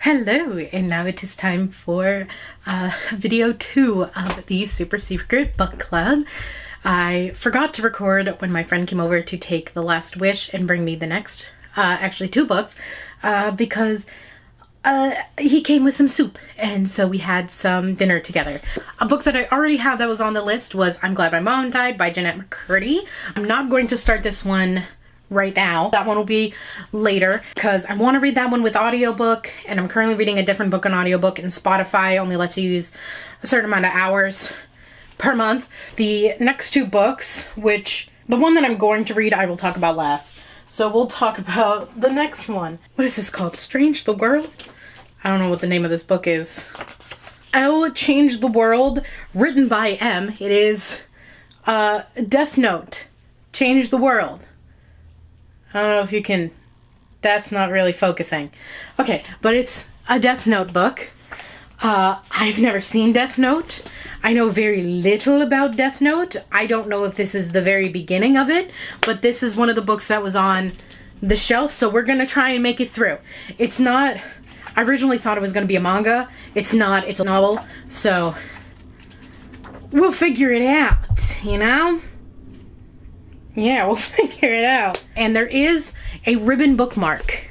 Hello, and now it is time for video 2 of the Super Secret Book Club. I forgot to record when my friend came over to take The Last Wish and bring me the next, actually 2 books, because he came with some soup, and so we had some dinner together. A book that I already had that was on the list was I'm Glad My Mom Died by Jeanette McCurdy. I'm not going to start this one right now. That one will be later because I want to read that one with audiobook, and I'm currently reading a different book on audiobook, and Spotify only lets you use a certain amount of hours per month. The next 2 books, which the one that I'm going to read I will talk about last. So we'll talk about the next one. What is this called? Strange the World? I don't know what the name of this book is. I'll Change the World, written by M. It is Death Note. Change the World. I don't know if you can, that's not really focusing. Okay, but it's a Death Note book. I've never seen Death Note. I know very little about Death Note. I don't know if this is the very beginning of it, but this is one of the books that was on the shelf, so we're gonna try and make it through. It's not, I originally thought it was gonna be a manga. It's not, it's a novel, so we'll figure it out, you know? Yeah, we'll figure it out. And there is a ribbon bookmark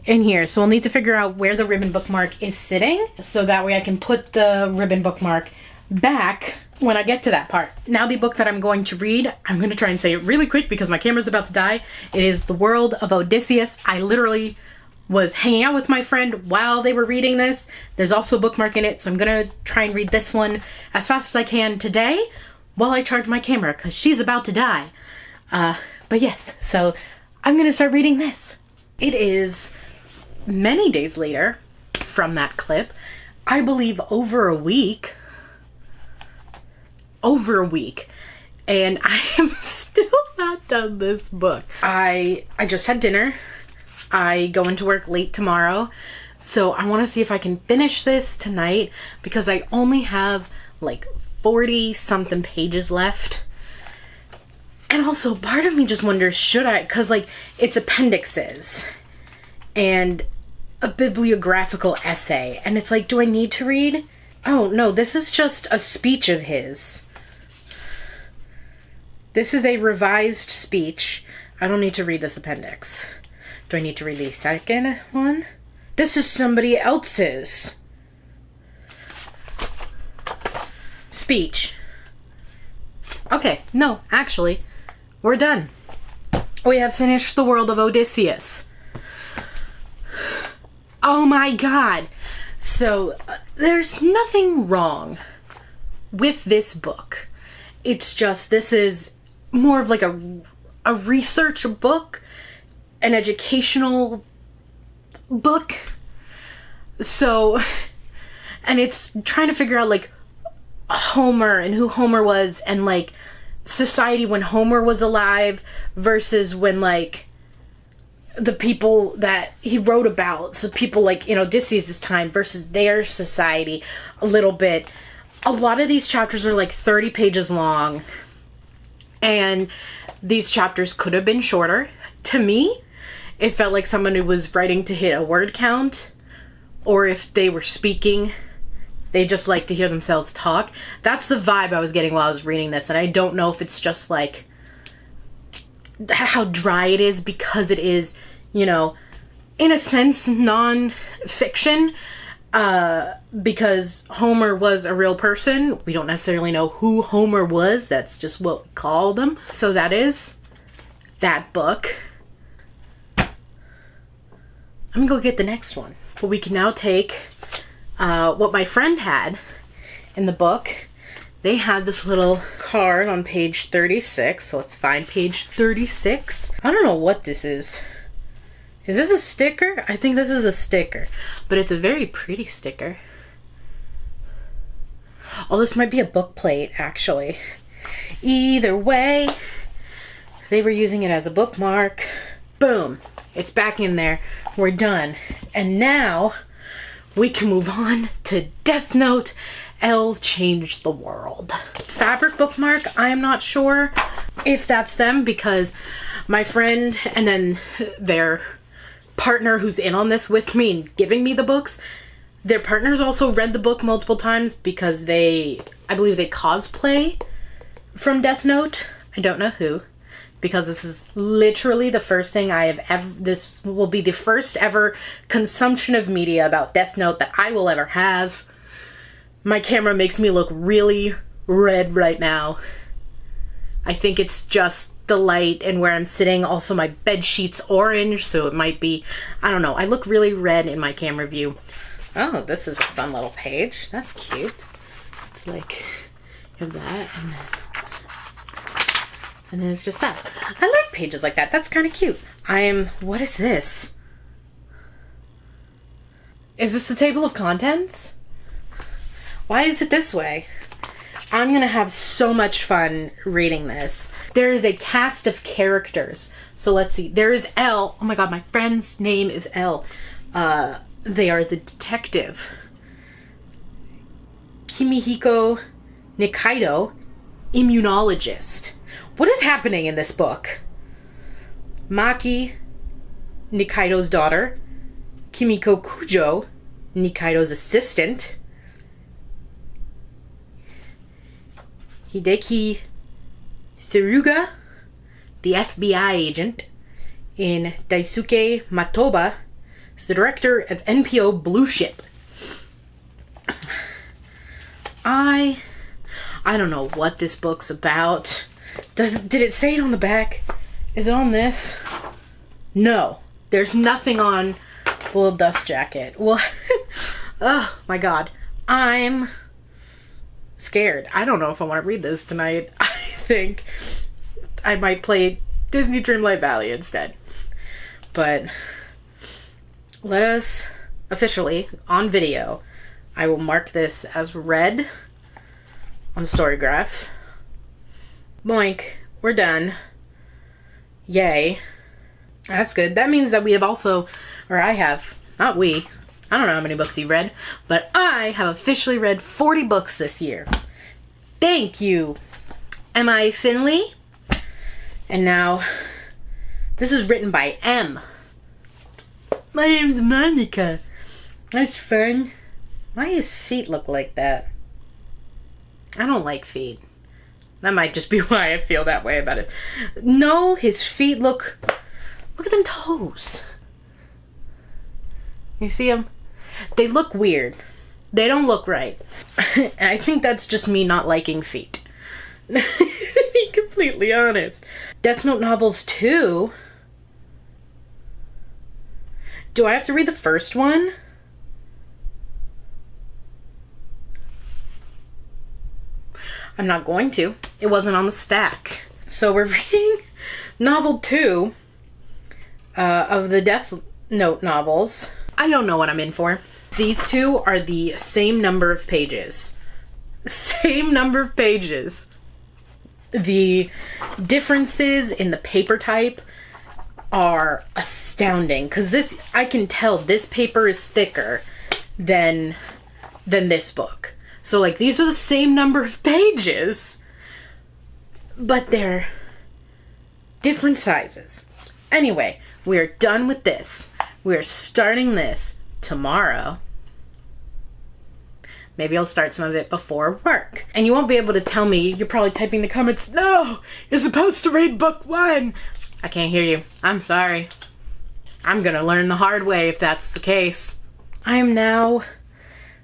in here, so we'll need to figure out where the ribbon bookmark is sitting, so that way I can put the ribbon bookmark back when I get to that part. Now the book that I'm going to read, I'm going to try and say it really quick because my camera's about to die. It is The World of Odysseus. I literally was hanging out with my friend while they were reading this. There's also a bookmark in it, so I'm going to try and read this one as fast as I can today while I charge my camera because she's about to die. But yes, so I'm gonna start reading this. It is many days later from that clip. I believe over a week. And I am still not done this book. I just had dinner. I go into work late tomorrow. So I want to see if I can finish this tonight because I only have like 40 something pages left. And also, part of me just wonders, should I? Because, like, it's appendixes and a bibliographical essay. And it's like, do I need to read? Oh, no, this is just a speech of his. This is a revised speech. I don't need to read this appendix. Do I need to read the second one? This is somebody else's speech. Okay, no, actually, we're done. We have finished The World of Odysseus. Oh my god. So, there's nothing wrong with this book. It's just, this is more of like a research book, an educational book. So, and it's trying to figure out like Homer and who Homer was and like society when Homer was alive versus when like the people that he wrote about, so people like in Odysseus' time versus their society a little bit. A lot of these chapters are like 30 pages long, and these chapters could have been shorter. To me, it felt like someone who was writing to hit a word count, or if they were speaking, they just like to hear themselves talk. That's the vibe I was getting while I was reading this, and I don't know if it's just like how dry it is because it is, you know, in a sense non-fiction, because Homer was a real person. We don't necessarily know who Homer was. That's just what we call them. So that is that book. I'm gonna go get the next one. But we can now take what my friend had in the book. They had this little card on page 36, so let's find page 36. I don't know what this is. Is this a sticker? I think this is a sticker, but it's a very pretty sticker. Oh, this might be a book plate, actually. Either way, they were using it as a bookmark. Boom, it's back in there. We're done. And now we can move on to Death Note. L changed the world. Fabric bookmark, I am not sure if that's them because my friend and then their partner who's in on this with me and giving me the books, their partners also read the book multiple times because I believe they cosplay from Death Note. I don't know who, because this is literally the first thing I have ever, this will be the first ever consumption of media about Death Note that I will ever have. My camera makes me look really red right now. I think it's just the light and where I'm sitting. Also, my bed sheet's orange, so it might be, I don't know. I look really red in my camera view. Oh, this is a fun little page. That's cute. It's like, you have that, and then it's just that. I like pages like that. That's kind of cute. What is this? Is this the table of contents? Why is it this way? I'm gonna have so much fun reading this. There is a cast of characters. So let's see. There is L. Oh my god, my friend's name is L. They are the detective. Kimihiko Nikaido, immunologist. What is happening in this book? Maki, Nikaido's daughter. Kimiko Kujo, Nikaido's assistant. Hideki Tsuruga, the FBI agent. In Daisuke Matoba, is the director of NPO Blue Ship. I don't know what this book's about. Did it say it on the back? Is it on this? No. There's nothing on the little dust jacket. Well, oh my god. I'm scared. I don't know if I want to read this tonight. I think I might play Disney Dreamlight Valley instead. But let us officially, on video, I will mark this as read on Storygraph. Boink. We're done. Yay. That's good. That means that we have also, or I have, not we, I don't know how many books you've read, but I have officially read 40 books this year. Thank you, M.I. Finley. And now, this is written by M. My name's Monica. That's fun. Why his feet look like that? I don't like feet. That might just be why I feel that way about it. No, his feet look at them toes. You see them? They look weird. They don't look right. And I think that's just me not liking feet. To be completely honest. Death Note novels 2? Do I have to read the first one? I'm not going to. It wasn't on the stack. So we're reading novel 2 of the Death Note novels. I don't know what I'm in for. These two are the same number of pages. Same number of pages. The differences in the paper type are astounding. Because this, I can tell this paper is thicker than this book. So, like, these are the same number of pages, but they're different sizes. Anyway, we're done with this. We're starting this tomorrow. Maybe I'll start some of it before work. And you won't be able to tell me, you're probably typing in the comments, no, you're supposed to read book 1. I can't hear you. I'm sorry. I'm gonna learn the hard way if that's the case. I am now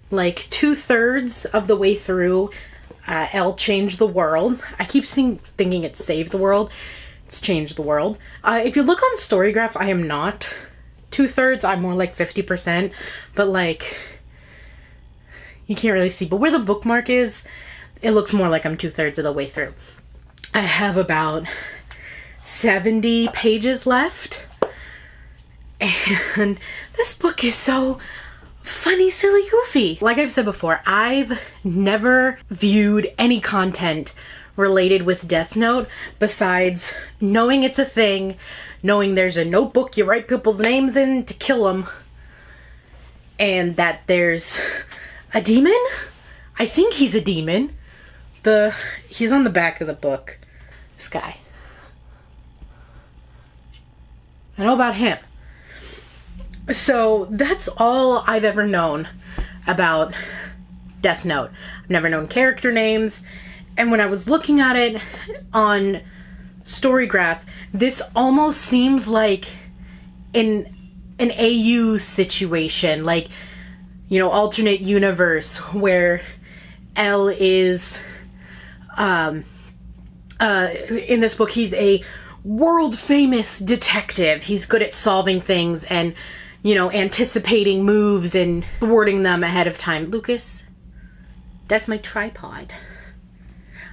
like 2/3 of the way through L Change the World. I keep thinking it's Save the World. It's Change the World. If you look on Storygraph, I am not 2/3. I'm more like 50%. But like, you can't really see. But where the bookmark is, it looks more like I'm 2/3 of the way through. I have about 70 pages left. And this book is so funny, silly, goofy. Like I've said before, I've never viewed any content related with Death Note besides knowing it's a thing, knowing there's a notebook you write people's names in to kill them, and that there's a demon? I think he's a demon. He's on the back of the book. This guy. I know about him. So that's all I've ever known about Death Note. I've never known character names, and when I was looking at it on Storygraph, this almost seems like an AU situation, like, you know, alternate universe where L is in this book, he's a world famous detective. He's good at solving things and, you know, anticipating moves and thwarting them ahead of time. Lucas, that's my tripod.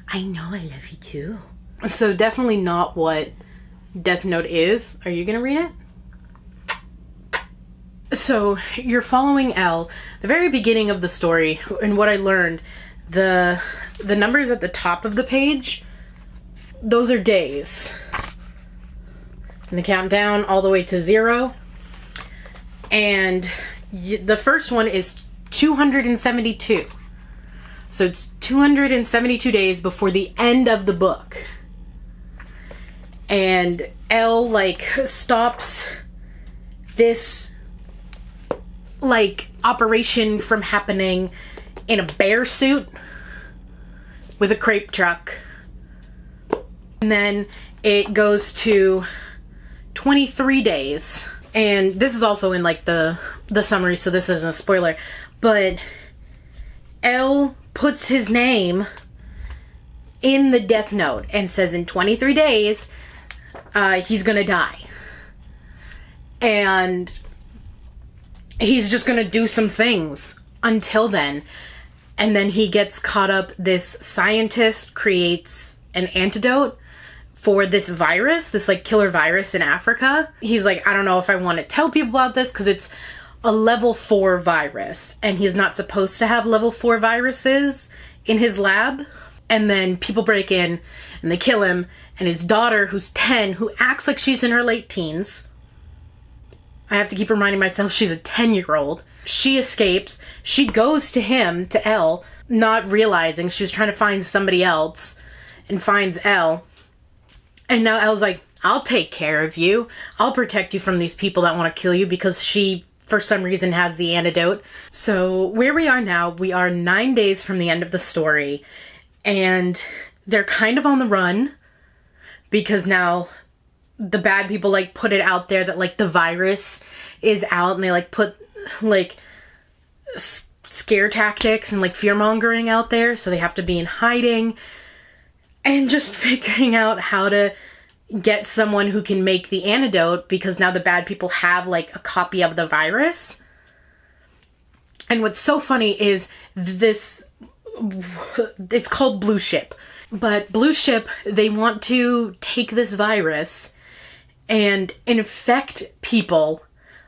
I know, I love you too. So definitely not what Death Note is. Are you gonna read it? So you're following L. The very beginning of the story, and what I learned, the numbers at the top of the page, those are days. And they count down all the way to 0. And the first one is 272. So it's 272 days before the end of the book. And L, like, stops this, like, operation from happening in a bear suit with a crepe truck. And then it goes to 23 days. And this is also in, like, the summary, so this isn't a spoiler. But L puts his name in the Death Note and says in 23 days, he's gonna die. And he's just gonna do some things until then. And then he gets caught up. This scientist creates an antidote for this virus, this, like, killer virus in Africa. He's like, I don't know if I want to tell people about this because it's a level 4 virus, and he's not supposed to have level 4 viruses in his lab. And then people break in and they kill him, and his daughter, who's 10, who acts like she's in her late teens, I have to keep reminding myself she's a 10-year-old, she escapes. She goes to him, to L, not realizing she was trying to find somebody else, and finds L. And now L's like, I'll take care of you. I'll protect you from these people that want to kill you, because she, for some reason, has the antidote. So where we are now, we are 9 days from the end of the story, and they're kind of on the run because now the bad people, like, put it out there that, like, the virus is out, and they, like, put, like, scare tactics and, like, fear-mongering out there, so they have to be in hiding and just figuring out how to get someone who can make the antidote, because now the bad people have, like, a copy of the virus. And what's so funny is this, it's called Blue Ship, but Blue Ship, they want to take this virus and infect people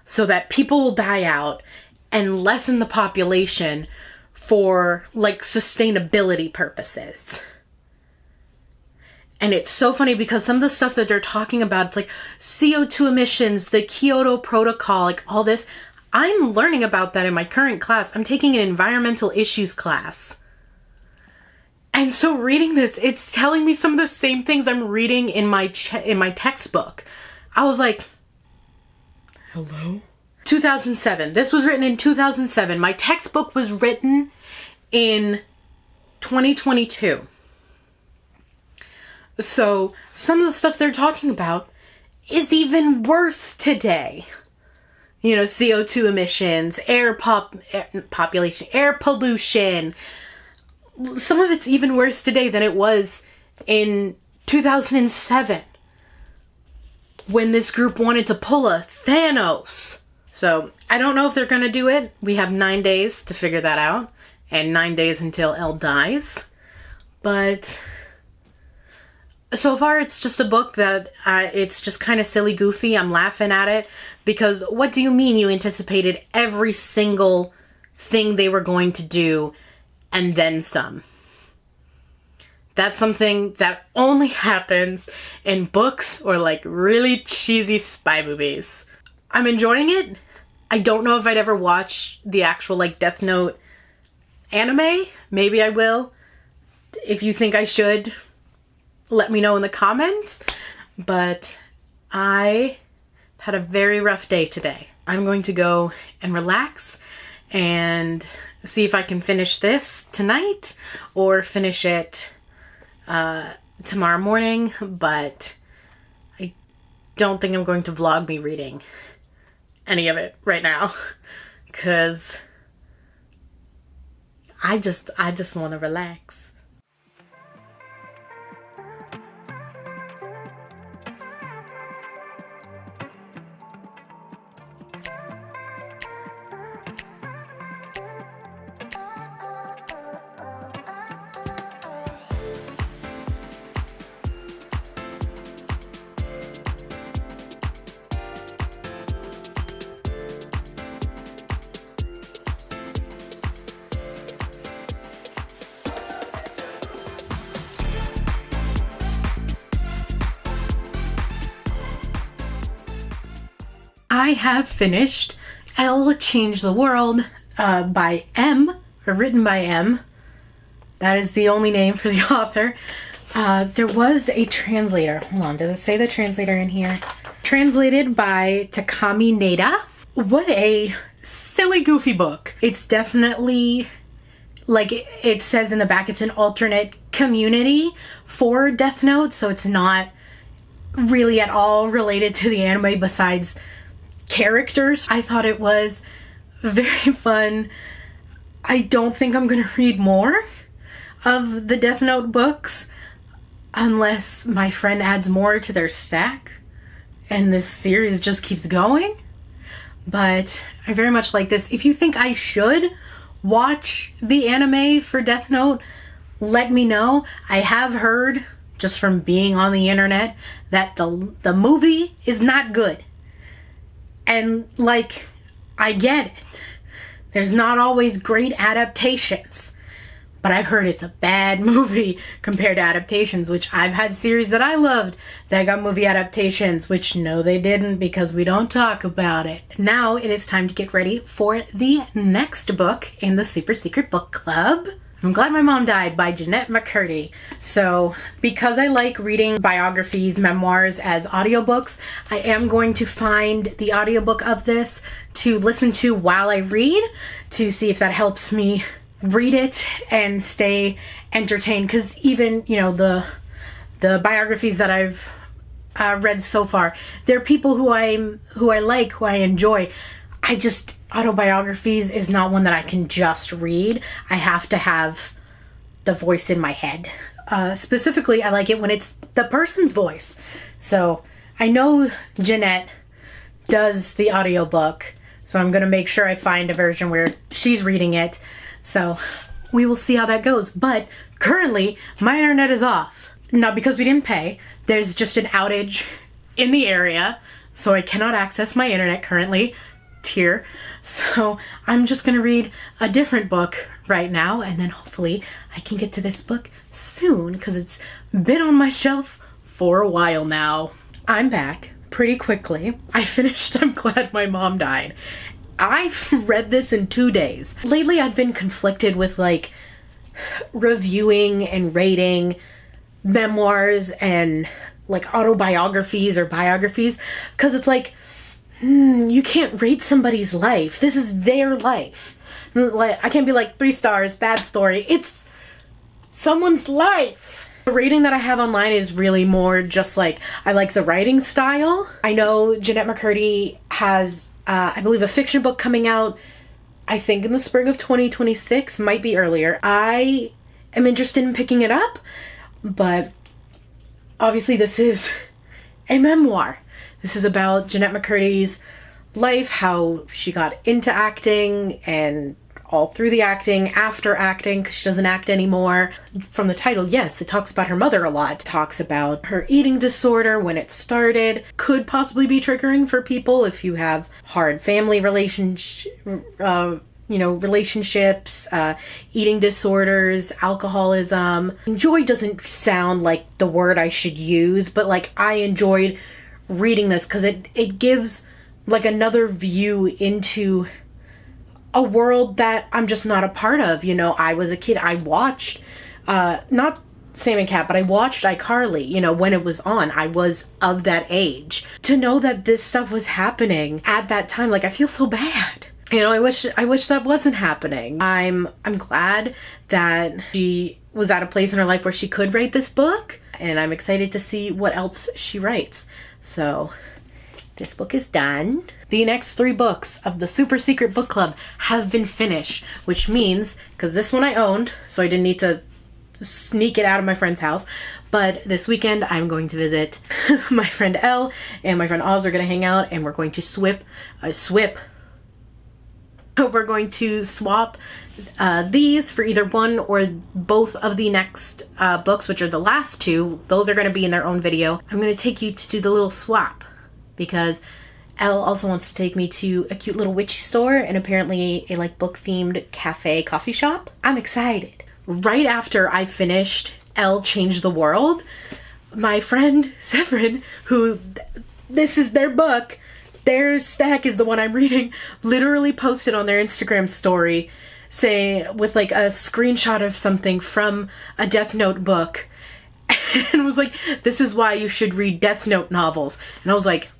so that people will die out and lessen the population for, like, sustainability purposes. And it's so funny because some of the stuff that they're talking about, it's like CO2 emissions, the Kyoto Protocol, like all this. I'm learning about that in my current class. I'm taking an environmental issues class. And so reading this, it's telling me some of the same things I'm reading in my textbook. I was like, hello? 2007. This was written in 2007. My textbook was written in 2022. So some of the stuff they're talking about is even worse today. You know, CO2 emissions, air pollution. Some of it's even worse today than it was in 2007 when this group wanted to pull a Thanos. So I don't know if they're going to do it. We have 9 days to figure that out, and 9 days until L dies. But so far, it's just a book that it's just kind of silly, goofy. I'm laughing at it because what do you mean you anticipated every single thing they were going to do and then some? That's something that only happens in books or, like, really cheesy spy movies. I'm enjoying it. I don't know if I'd ever watch the actual, like, Death Note anime. Maybe I will. If you think I should, let me know in the comments. But I had a very rough day today. I'm going to go and relax and see if I can finish this tonight or finish it tomorrow morning, but I don't think I'm going to vlog me reading any of it right now because I just want to relax. I have finished L Change the World by M, or written by M. That is the only name for the author. There was a translator. Hold on, does it say the translator in here? Translated by Takami Nada. What a silly, goofy book. It's definitely, like it says in the back, it's an alternate community for Death Note, so it's not really at all related to the anime besides characters. I thought it was very fun. I don't think I'm gonna read more of the Death Note books unless my friend adds more to their stack and this series just keeps going. But I very much like this. If you think I should watch the anime for Death Note, let me know. I have heard, just from being on the internet, that the movie is not good. And, like, I get it. There's not always great adaptations. But I've heard it's a bad movie compared to adaptations, which I've had series that I loved that got movie adaptations, which no, they didn't because we don't talk about it. Now it is time to get ready for the next book in the Super Secret Book Club. I'm Glad My Mom Died by Jeanette McCurdy. So because I like reading biographies, memoirs as audiobooks, I am going to find the audiobook of this to listen to while I read to see if that helps me read it and stay entertained. Because even, you know, the biographies that I've read so far, they're people who I like, who I enjoy. Autobiographies is not one that I can just read. I have to have the voice in my head. Specifically, I like it when it's the person's voice. So I know Jeanette does the audiobook, so I'm gonna make sure I find a version where she's reading it. So we will see how that goes. But currently, my internet is off. Not because we didn't pay. There's just an outage in the area, so I cannot access my internet currently. Here, so I'm just gonna read a different book right now, and then hopefully I can get to this book soon because it's been on my shelf for a while now. I'm back pretty quickly. I finished I'm Glad My Mom Died. I read this in 2 days. Lately I've been conflicted with like reviewing and rating memoirs and like autobiographies or biographies, because it's like, you can't rate somebody's life. This is their life. Like, I can't be like 3 stars, bad story. It's someone's life. The rating that I have online is really more just like, I like the writing style. I know Jeanette McCurdy has, I believe, a fiction book coming out, I think in the spring of 2026, might be earlier. I am interested in picking it up, but obviously this is a memoir. This is about Jeanette McCurdy's life, how she got into acting and all through the acting, after acting, because she doesn't act anymore. From the title, yes, it talks about her mother a lot. It talks about her eating disorder, when it started. Could possibly be triggering for people if you have hard family relationships, eating disorders, alcoholism. Enjoy doesn't sound like the word I should use, but like I enjoyed reading this because it gives like another view into a world that I'm just not a part of. You know, I was a kid, I watched not Sam and Cat, but I watched iCarly, you know, when it was on. I was of that age. To know that this stuff was happening at that time, like, I feel so bad. You know, I wish that wasn't happening. I'm glad that she was at a place in her life where she could write this book, and I'm excited to see what else she writes. So, this book is done. The next 3 books of the Super Secret Book Club have been finished, which means, because this one I owned, so I didn't need to sneak it out of my friend's house, but this weekend I'm going to visit my friend Elle and my friend Oz are going to hang out, and we're going to we're going to swap these for either one or both of the next books, which are the last 2. Those are going to be in their own video. I'm going to take you to do the little swap because Elle also wants to take me to a cute little witchy store and apparently a like book themed cafe coffee shop. I'm excited. Right after I finished Elle Changed the World, my friend Severin, who this is their book, their stack is the one I'm reading, literally posted on their Instagram story saying, with like a screenshot of something from a Death Note book, and was like, this is why you should read Death Note novels. And I was like,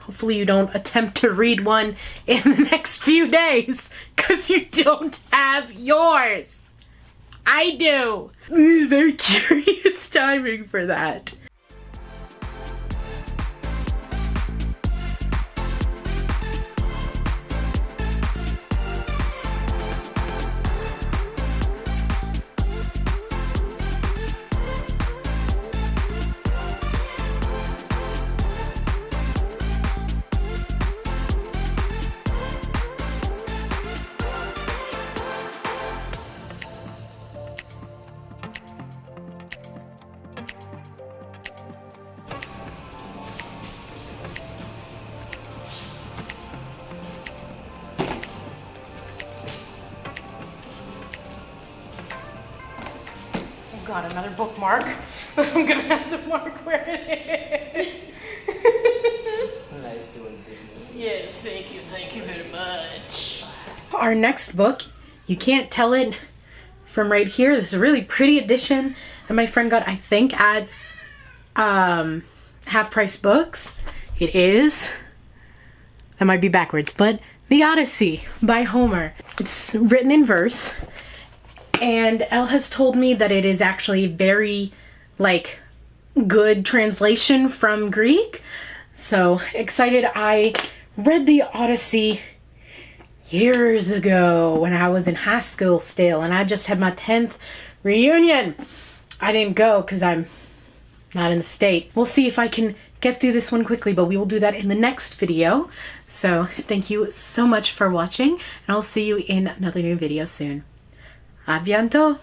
hopefully you don't attempt to read one in the next few days, because you don't have yours. I do. Very curious timing for that. God, another bookmark. I'm gonna have to mark where it is. Nice doing business. Yes, thank you very much. Our next book, you can't tell it from right here. This is a really pretty edition that my friend got, I think, at Half Price Books. It is, that might be backwards, but The Odyssey by Homer. It's written in verse. And Elle has told me that it is actually very, like, good translation from Greek. So excited. I read The Odyssey years ago when I was in high school still, and I just had my 10th reunion. I didn't go because I'm not in the state. We'll see if I can get through this one quickly, but we will do that in the next video. So thank you so much for watching, and I'll see you in another new video soon. A bientôt!